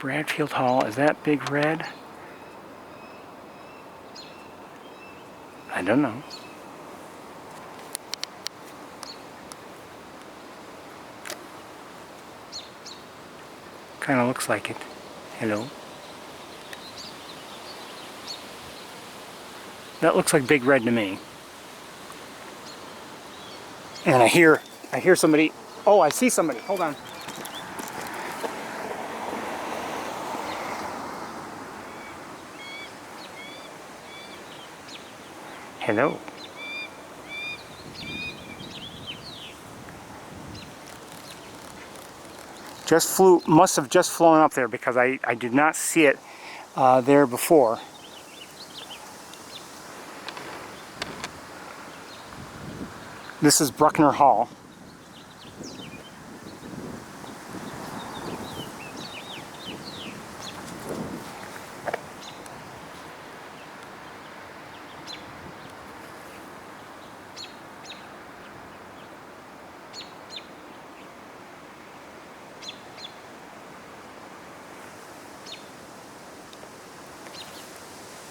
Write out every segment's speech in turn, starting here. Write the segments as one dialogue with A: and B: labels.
A: Bradfield Hall, is that Big Red? I don't know. Kind of looks like it. Hello. That looks like Big Red to me. And I hear somebody. Oh, I see somebody. Hold on. Hello. Must have just flown up there because I did not see it there before. This is Bruckner Hall.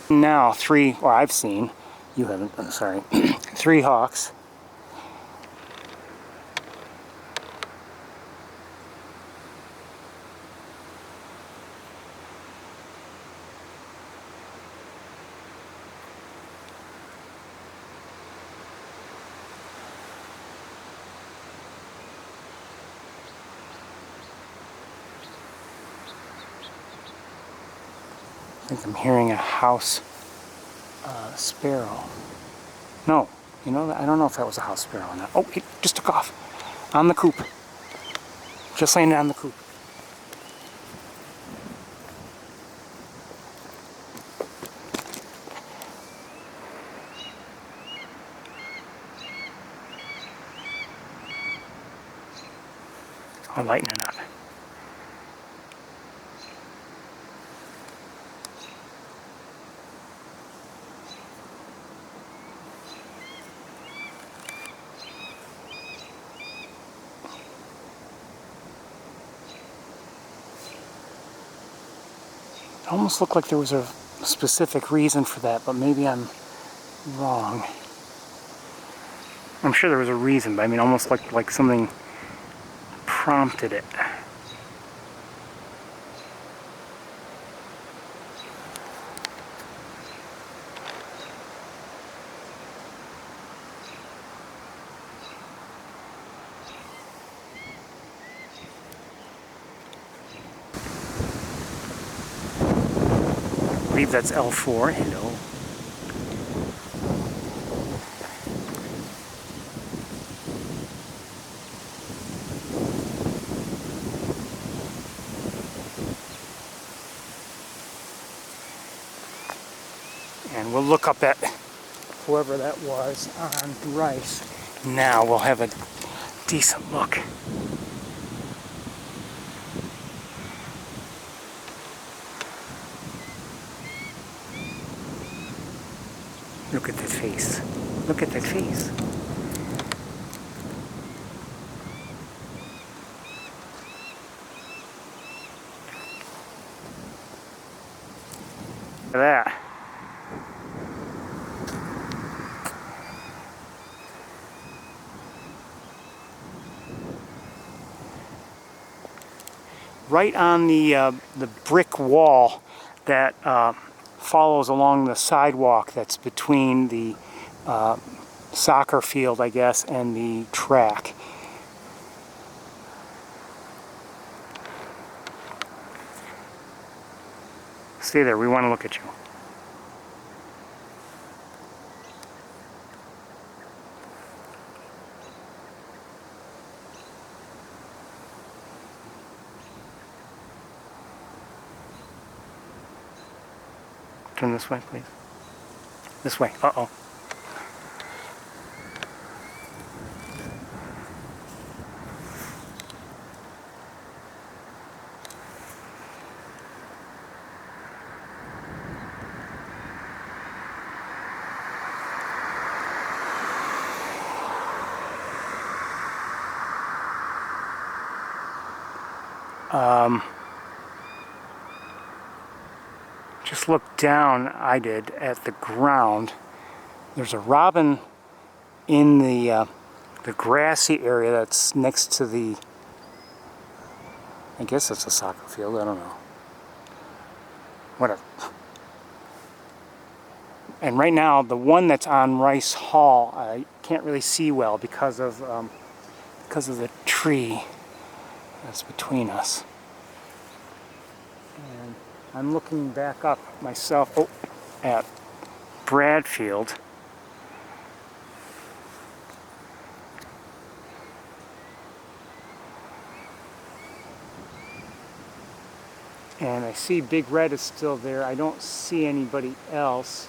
A: Now I've seen, you haven't, I'm sorry, 3 hawks. I think I'm hearing a house sparrow. No, you know, I don't know if that was a house sparrow or not. Oh, it just took off on the coop. Just landed on the coop. I'll lighten it up. It almost looked like there was a specific reason for that, but maybe I'm wrong. I'm sure there was a reason, but I mean, almost like something prompted it. I believe that's L4. Hello. And we'll look up at whoever that was on Rice. Now we'll have a decent look. Look at that face. Look at that face. Look at that. Right on the brick wall that follows along the sidewalk that's between the soccer field, I guess, and the track. Stay there, we want to look at you. Turn this way, please. This way. Uh-oh. just looked down, I did, at the ground. There's a robin in the grassy area that's next to the, I guess it's a soccer field, I don't know. Whatever. And right now, the one that's on Rice Hall, I can't really see well because of the tree that's between us. And I'm looking back up myself at Bradfield. And I see Big Red is still there. I don't see anybody else.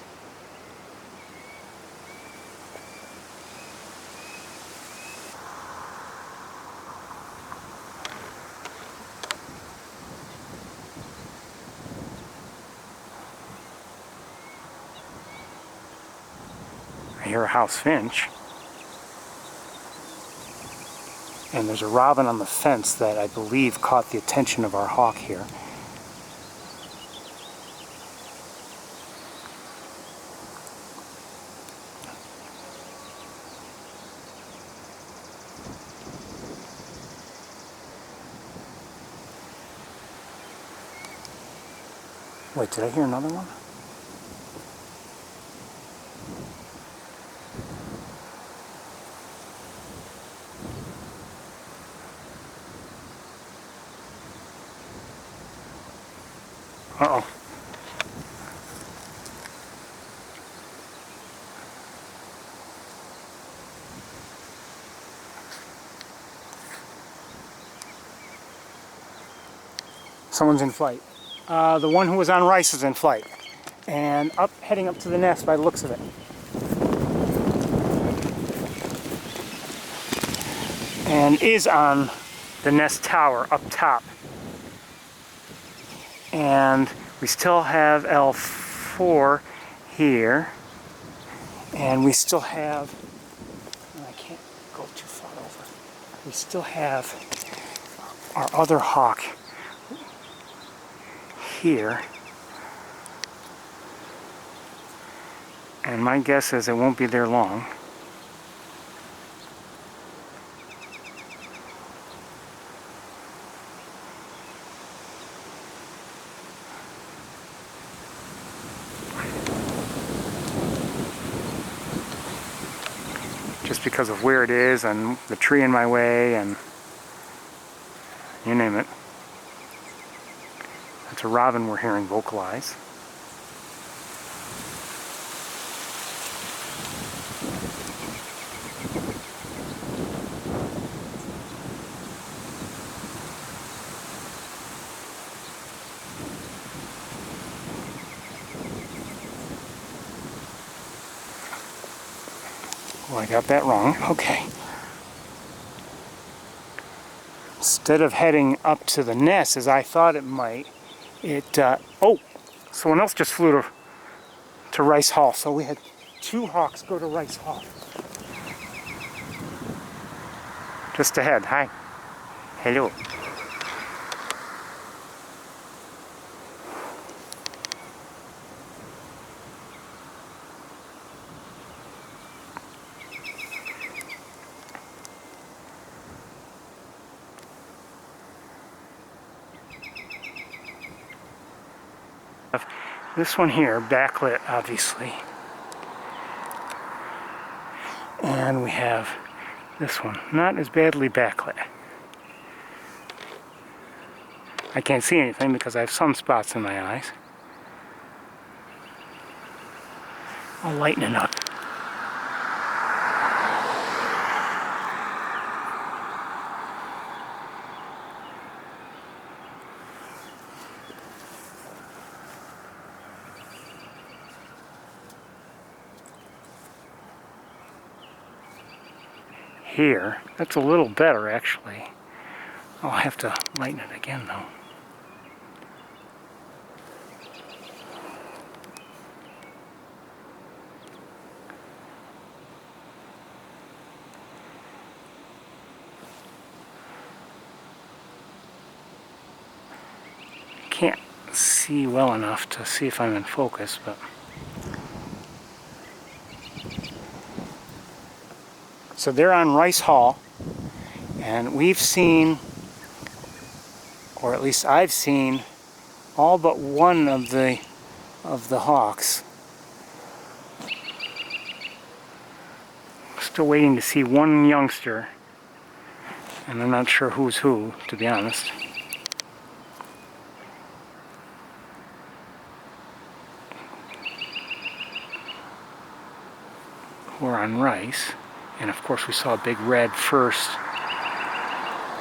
A: I hear a house finch. And there's a robin on the fence that I believe caught the attention of our hawk here. Wait, did I hear another one? Uh-oh. Someone's in flight. The one who was on Rice is in flight. And heading up to the nest by the looks of it. And is on the nest tower up top. And we still have L4 here. And we still have, I can't go too far over. We still have our other hawk here. And my guess is it won't be there long. Just because of where it is and the tree in my way and you name it. That's a robin we're hearing vocalize. Oh, I got that wrong. Okay. Instead of heading up to the nest as I thought it might, oh, someone else just flew to Rice Hall. So we had two hawks go to Rice Hall. Just ahead. Hi. Hello. This one here, backlit, obviously. And we have this one, not as badly backlit. I can't see anything because I have sunspots in my eyes. I'll lighten it up. Here, that's a little better actually. I'll have to lighten it again though. Can't see see well enough to see if I'm in focus, but... So they're on Rice Hall, and we've seen, or at least I've seen, all but one of the hawks. Still waiting to see one youngster, and I'm not sure who's who, to be honest. We're on Rice, and of course we saw a big red first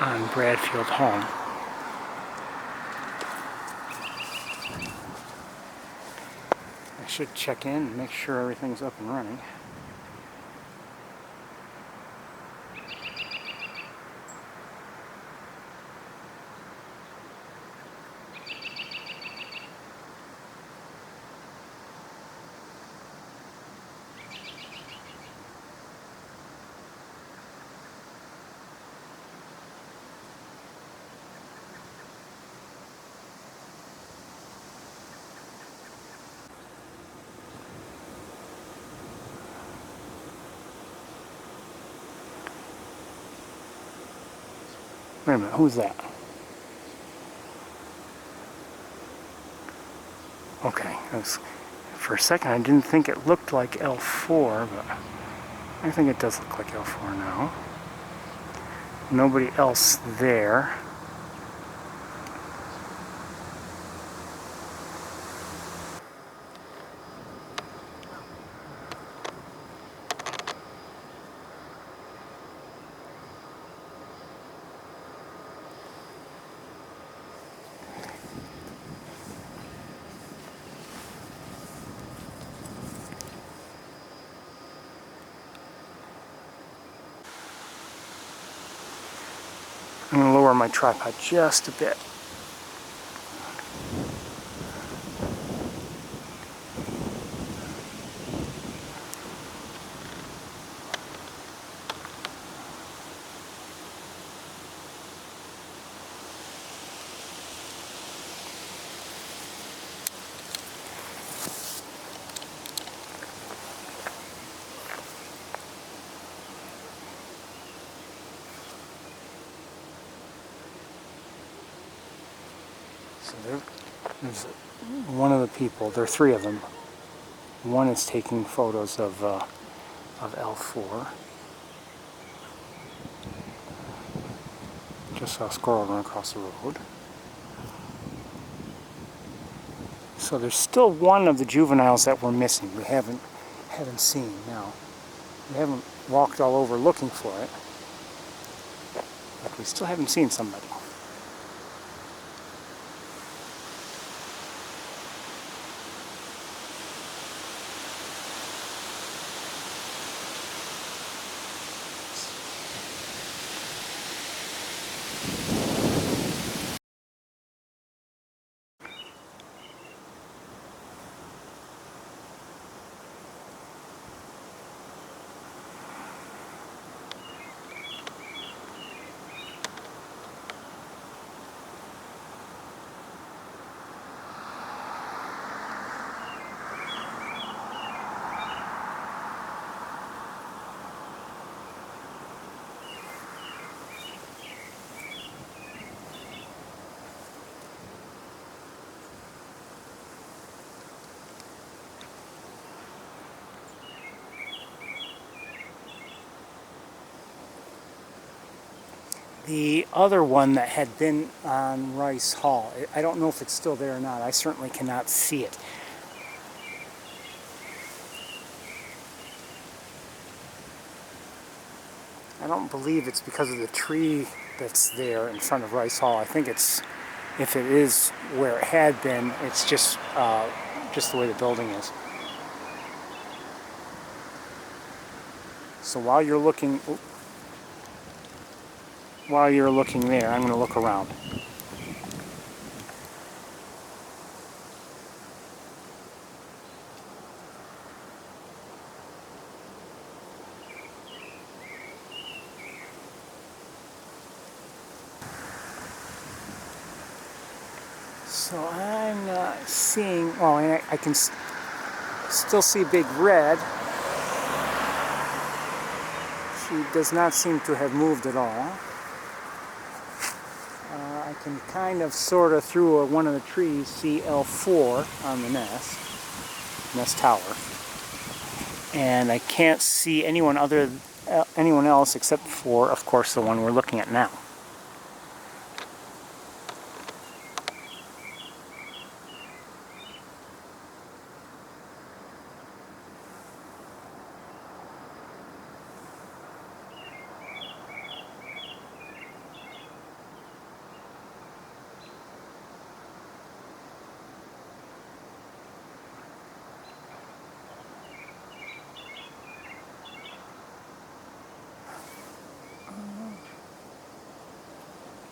A: on Bradfield Home. I should check in and make sure everything's up and running. Wait a minute, who's that? Okay, for a second I didn't think it looked like L4, but I think it does look like L4 now. Nobody else there. I'm going to lower my tripod just a bit. So there's one of the people, there are three of them. One is taking photos of L4. Just saw a squirrel run across the road. So there's still one of the juveniles that we're missing. We haven't seen now. We haven't walked all over looking for it, but we still haven't seen somebody. The other one that had been on Rice Hall, I don't know if it's still there or not. I certainly cannot see it. I don't believe it's because of the tree that's there in front of Rice Hall. I think it's, if it is where it had been, it's just the way the building is. So while you're looking there, I'm going to look around. So I'm not seeing, well, I can still see Big Red. She does not seem to have moved at all. I can kind of, sort of, through one of the trees, see L4 on the nest tower. And I can't see anyone else except for, of course, the one we're looking at now.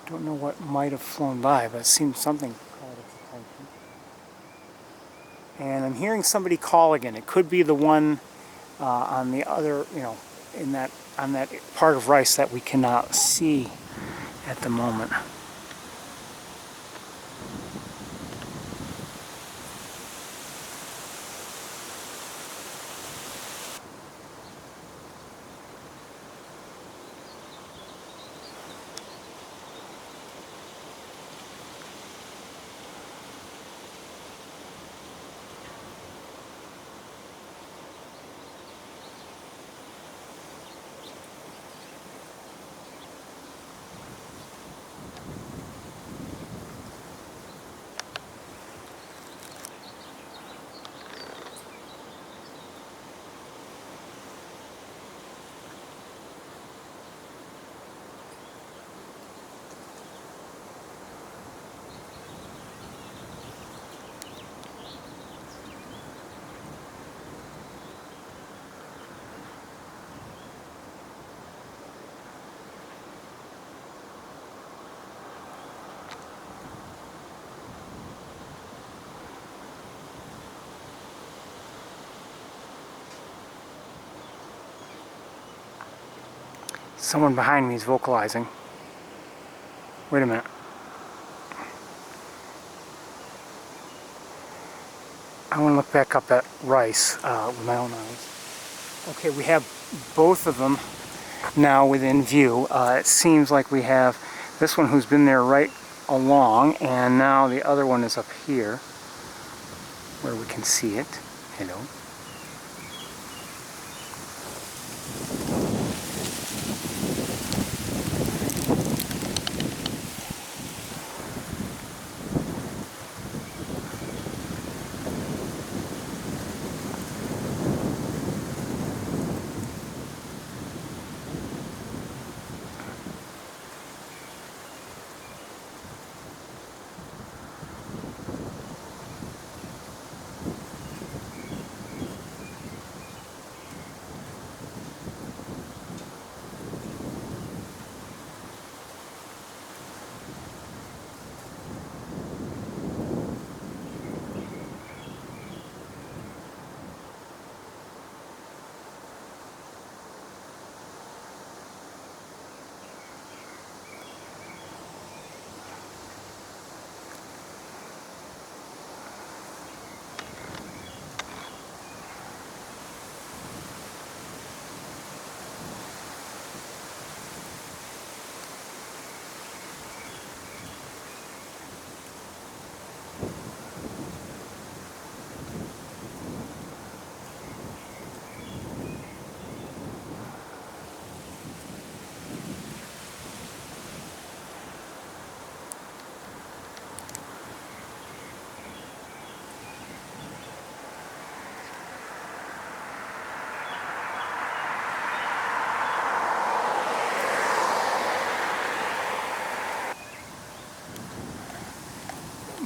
A: Don't know what might have flown by, but it seemed something caught its attention. And I'm hearing somebody call again. It could be the one on the other, on that part of Rice that we cannot see at the moment. Someone behind me is vocalizing. Wait a minute. I want to look back up at Rice with my own eyes. Okay, we have both of them now within view. It seems like we have this one who's been there right along, and now the other one is up here where we can see it. Hello.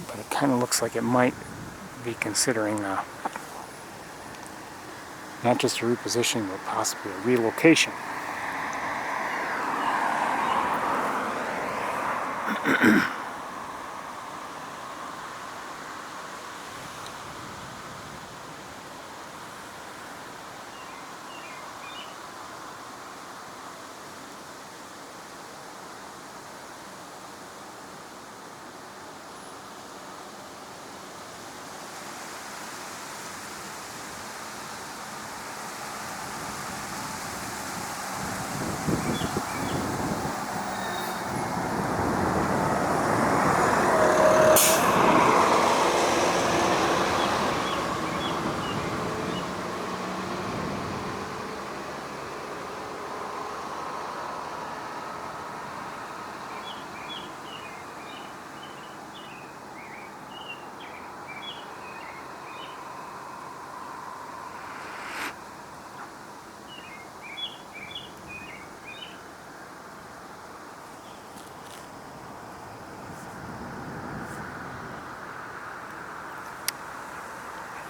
A: But it kind of looks like it might be considering not just a repositioning, but possibly a relocation.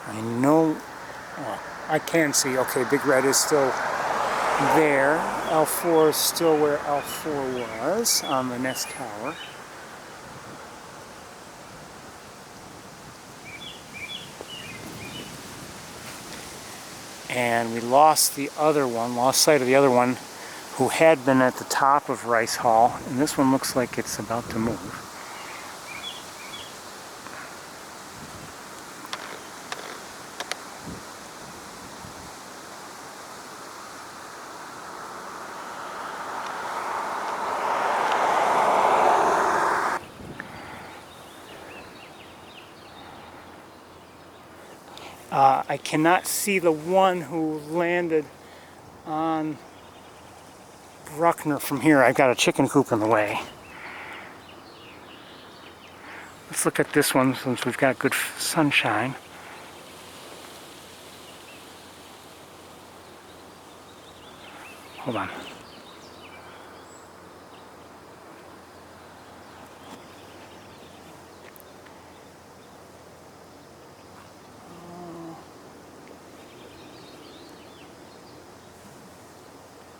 A: I know, well, I can see, okay, Big Red is still there. L4 is still where L4 was on the nest tower. And we lost the other one, lost sight of the other one who had been at the top of Rice Hall, and this one looks like it's about to move. I cannot see the one who landed on Bruckner from here. I've got a chicken coop in the way. Let's look at this one since we've got good sunshine. Hold on.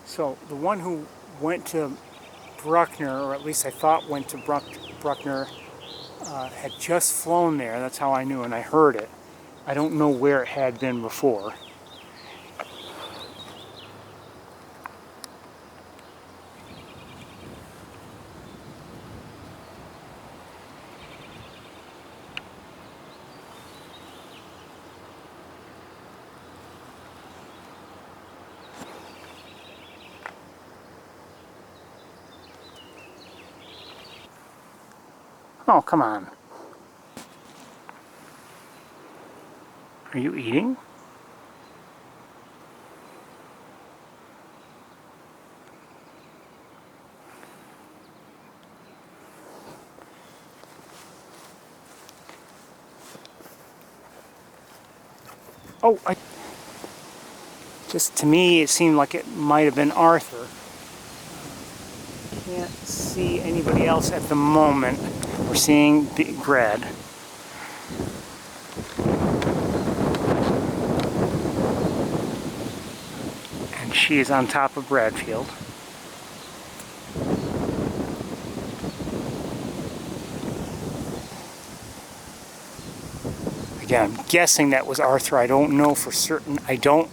A: So the one who went to Bruckner, or at least I thought went to Bruckner, had just flown there. That's how I knew, and I heard it. I don't know where it had been before. Oh, come on. Are you eating? Oh, just to me it seemed like it might have been Arthur. Can't see anybody else at the moment. We're seeing Big Red. And she is on top of Bradfield. Again, I'm guessing that was Arthur. I don't know for certain. I don't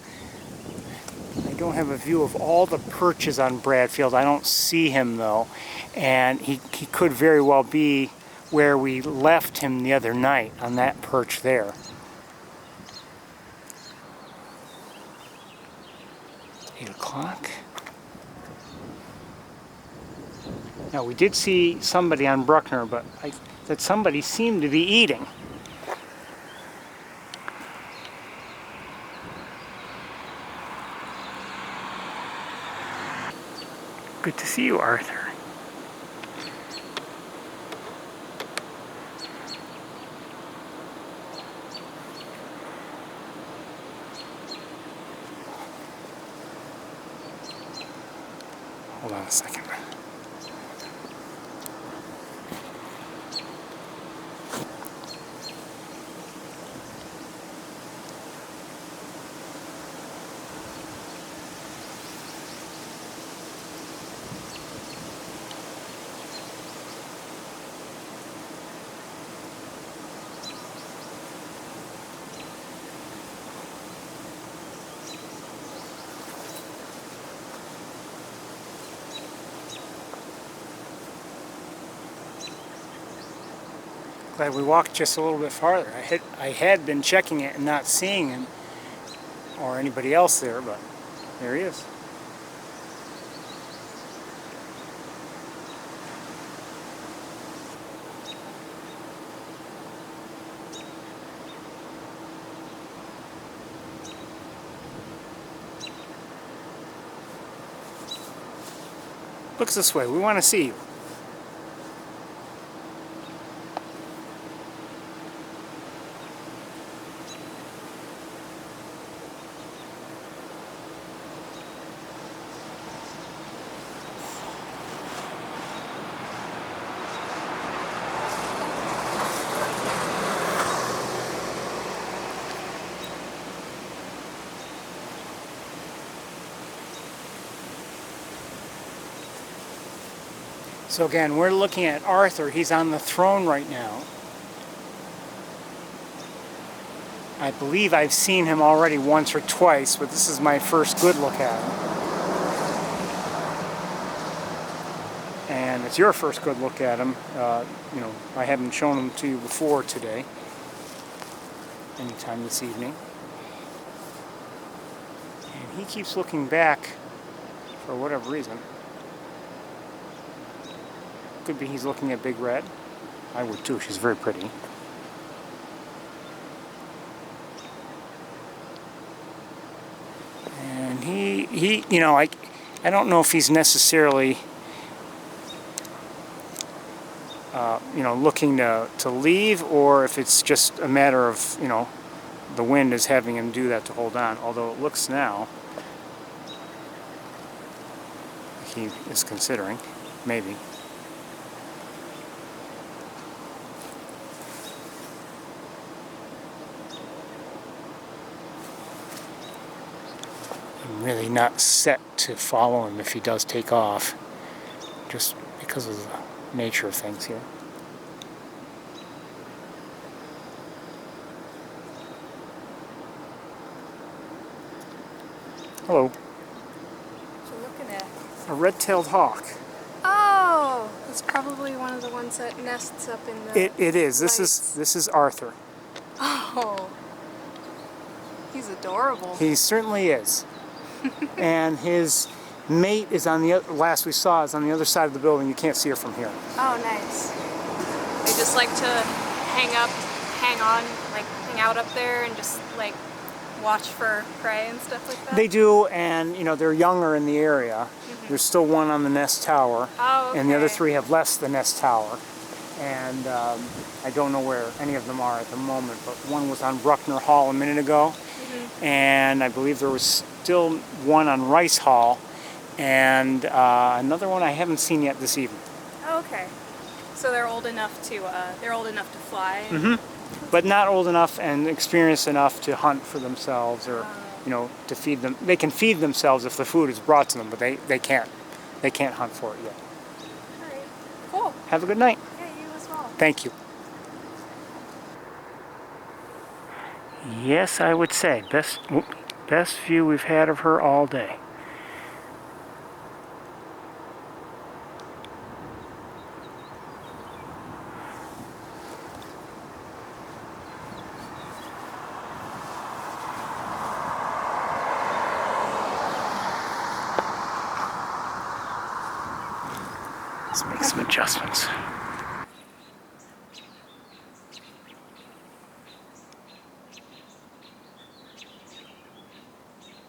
A: have a view of all the perches on Bradfield. I don't see him though. And he could very well be where we left him the other night, on that perch there. It's 8 o'clock. Now we did see somebody on Bruckner, but that somebody seemed to be eating. Good to see you, Arthur. Hold on a second. Glad we walked just a little bit farther. I had been checking it and not seeing him or anybody else there, but there he is. Looks this way. We want to see you. So again, we're looking at Arthur. He's on the throne right now. I believe I've seen him already once or twice, but this is my first good look at him. And it's your first good look at him. You know, I haven't shown him to you before today, anytime this evening. And he keeps looking back for whatever reason. Could be he's looking at Big Red. I would too, she's very pretty. And he you know, I don't know if he's necessarily you know, looking to leave, or if it's just a matter of, you know, the wind is having him do that to hold on. Although it looks now like he is considering, maybe. I'm really not set to follow him if he does take off, just because of the nature of things here. Hello.
B: What you looking at?
A: A red-tailed hawk.
B: Oh, it's probably one of the ones that nests up in the.
A: It is.
B: lights.
A: This is Arthur.
B: Oh, he's adorable.
A: He certainly is. And his mate is on the last we saw is on the other side of the building. You can't see her from here.
B: Oh, nice. They just like to hang out up there and just like watch for prey and stuff like that.
A: They do, and you know, they're younger in the area. There's still one on the nest tower, and the other three have left the nest tower. And I don't know where any of them are at the moment, but one was on Bruckner Hall a minute ago, and I believe there was still one on Rice Hall, and another one I haven't seen yet this evening.
B: Oh, okay. So they're old enough to fly.
A: But not old enough and experienced enough to hunt for themselves, or you know, to feed them. They can feed themselves if the food is brought to them, but they can't hunt for it yet.
B: All right. Cool.
A: Have a good night.
B: Yeah, you as well.
A: Thank you. Yes, I would say best view we've had of her all day. Let's make some adjustments.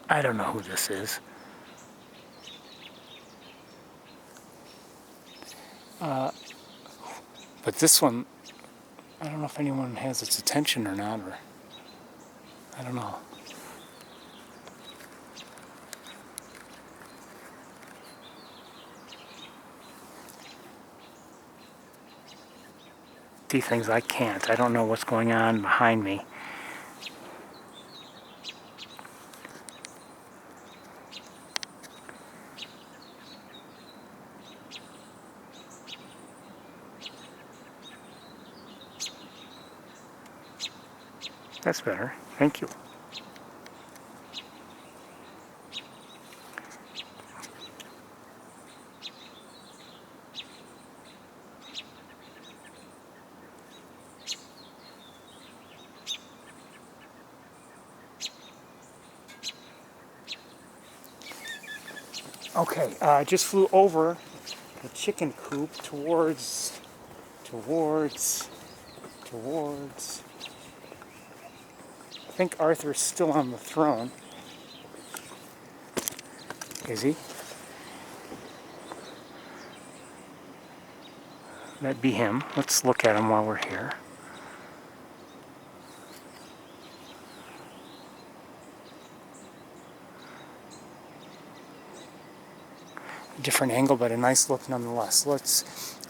A: I don't know who this is. But this one, I don't know if anyone has its attention or not, or I don't know. See things I can't. I don't know what's going on behind me. That's better. Thank you. Okay, I just flew over the chicken coop towards. I think Arthur's still on the throne. Is he? That'd be him. Let's look at him while we're here. Different angle, but a nice look nonetheless.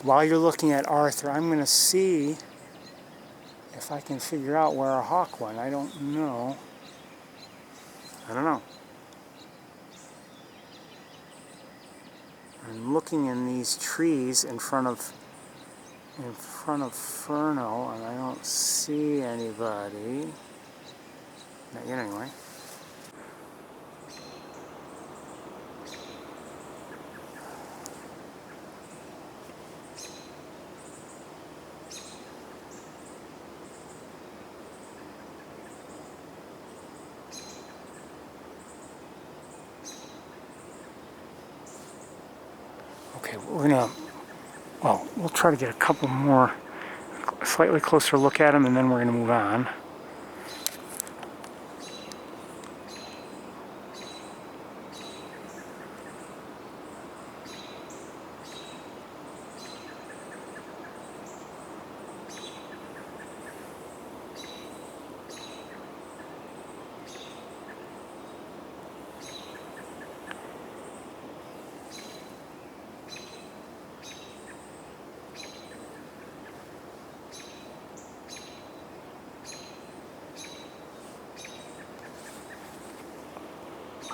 A: While you're looking at Arthur, I'm going to see if I can figure out where our hawk went. I don't know. I'm looking in these trees in front of Furno, and I don't see anybody. Not yet, anyway. Okay, we'll try to get a couple more, slightly closer look at them, and then we're going to move on.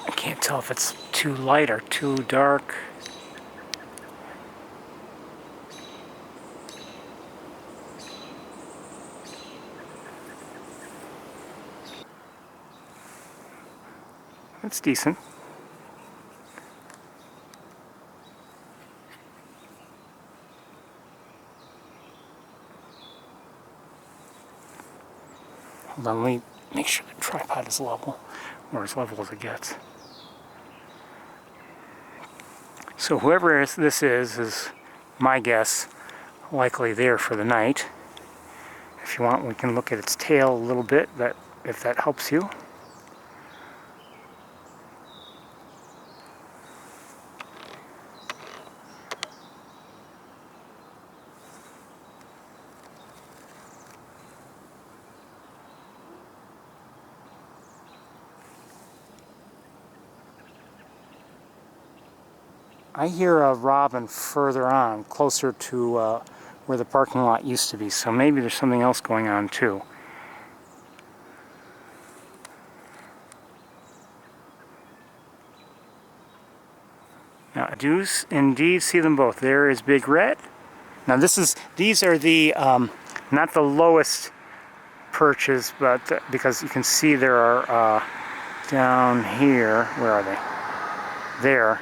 A: I can't tell if it's too light or too dark. It's decent. Hold on, let me make sure the tripod is level, or as level as it gets. So whoever this is my guess, likely there for the night. If you want, we can look at its tail a little bit, if that helps you. I hear a robin further on, closer to where the parking lot used to be, so maybe there's something else going on too. Now, I do indeed see them both. There is Big Red. Now these are the, not the lowest perches, but because you can see there are, down here, where are they? There.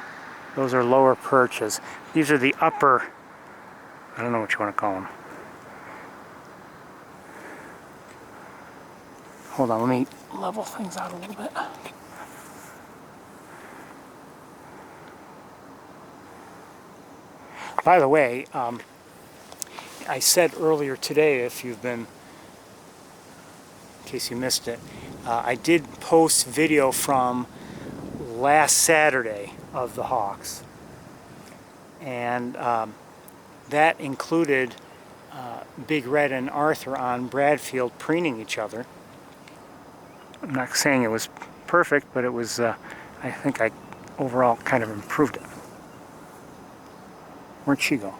A: Those are lower perches. These are the upper, I don't know what you want to call them. Hold on, let me level things out a little bit. By the way, I said earlier today, if you've been, in case you missed it, I did post video from last Saturday of the hawks, and that included Big Red and Arthur on Bradfield preening each other. I'm not saying it was perfect, but it was, I think I overall kind of improved it. Where'd she go?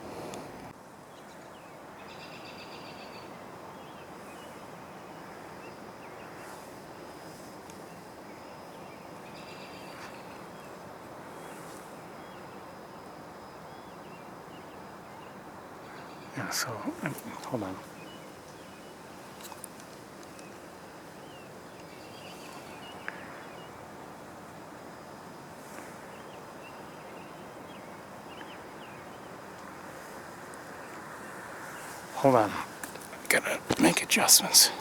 A: Yeah, so, hold on. Hold on. Gotta make adjustments.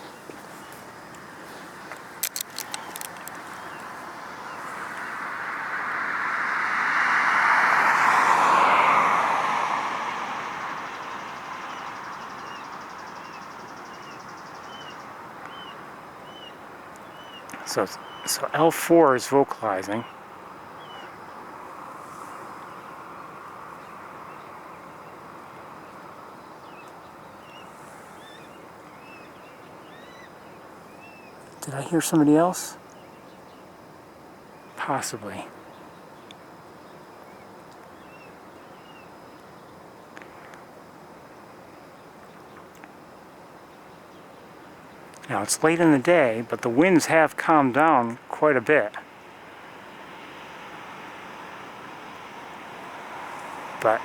A: So L4 is vocalizing. Did I hear somebody else? Possibly. Now it's late in the day, but the winds have calmed down quite a bit. But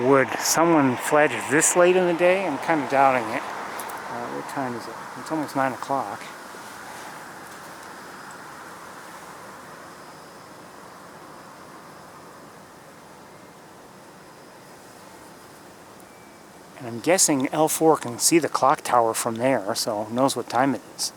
A: would someone fledge this late in the day? I'm kind of doubting it. What time is it? It's almost 9 o'clock. And I'm guessing L4 can see the clock tower from there, so knows what time it is.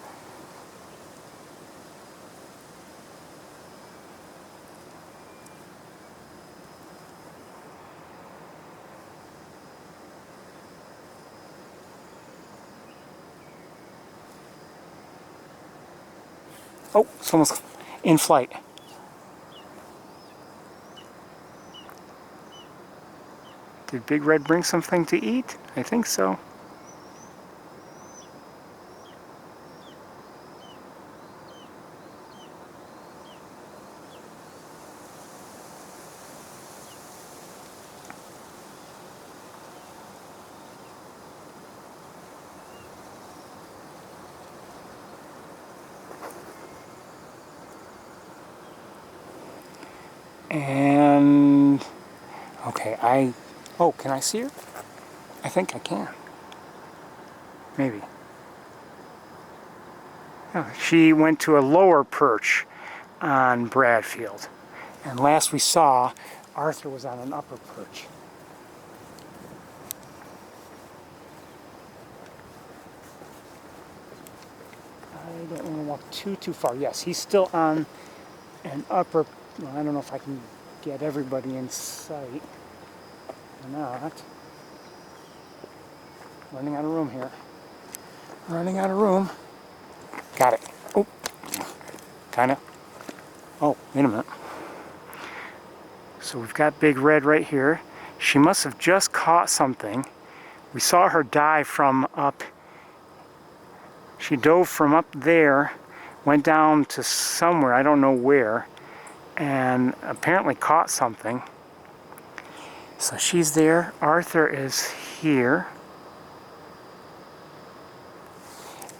A: Oh, someone's in flight. Did Big Red bring something to eat? I think so. And okay, oh, can I see her? I think I can. Maybe. Oh, she went to a lower perch on Bradfield. And last we saw, Arthur was on an upper perch. I don't want to walk too far. Yes, he's still on an upper. Well, I don't know if I can get everybody in sight or not. Running out of room here. Running out of room. Got it. Oh, kinda. Oh, wait a minute. So we've got Big Red right here. She must have just caught something. We saw her dive from up. She dove from up there, went down to somewhere, I don't know where, and apparently caught something. So she's there. Arthur is here.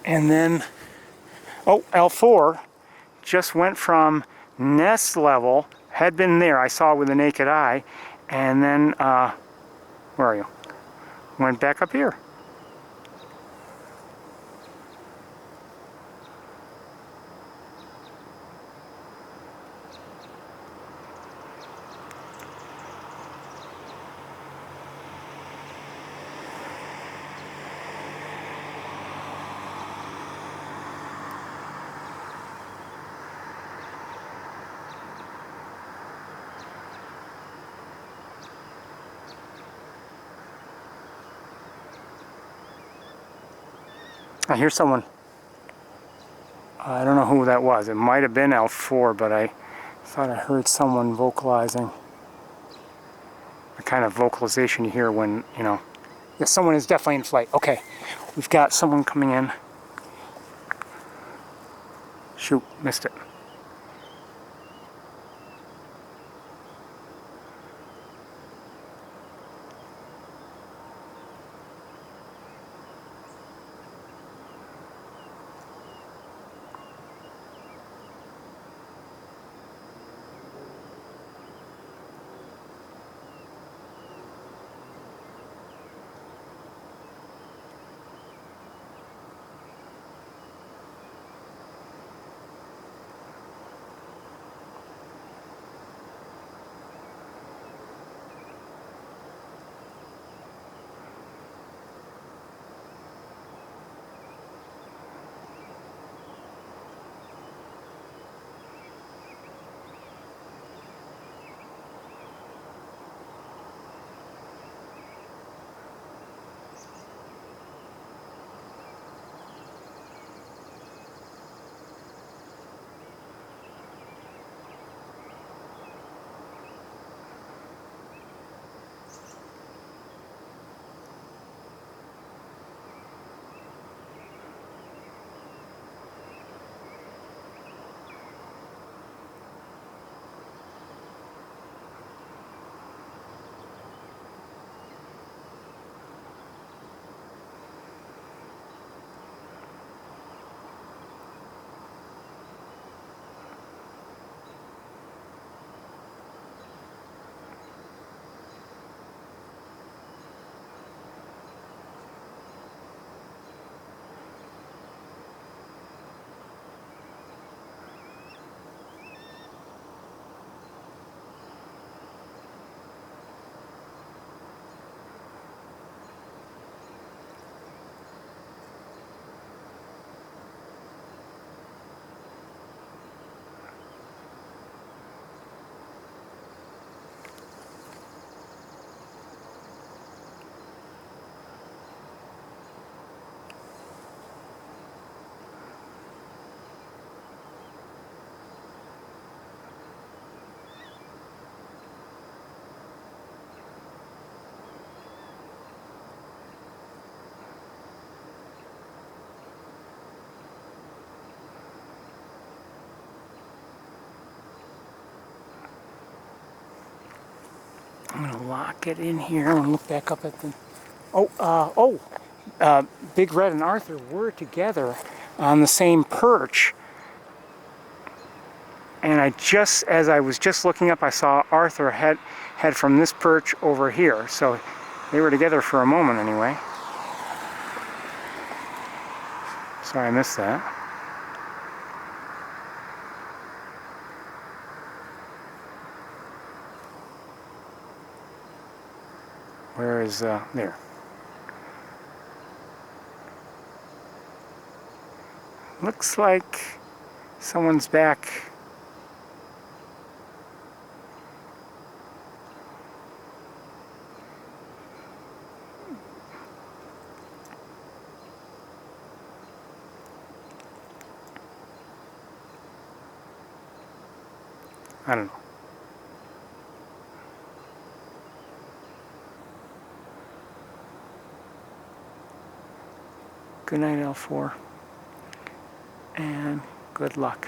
A: And then, oh, L4 just went from nest level, had been there, I saw with the naked eye, and then, where are you? Went back up here. I hear someone. I don't know who that was. It might have been L4, but I thought I heard someone vocalizing. The kind of vocalization you hear when, you know, yeah, someone is definitely in flight. Okay, we've got someone coming in. Shoot, missed it. lock it in here and look back up at the... Big Red and Arthur were together on the same perch. And as I was just looking up, I saw Arthur head from this perch over here. So they were together for a moment anyway. Sorry I missed that. Where is, there. Looks like someone's back. I don't know. Good night, L4. And good luck.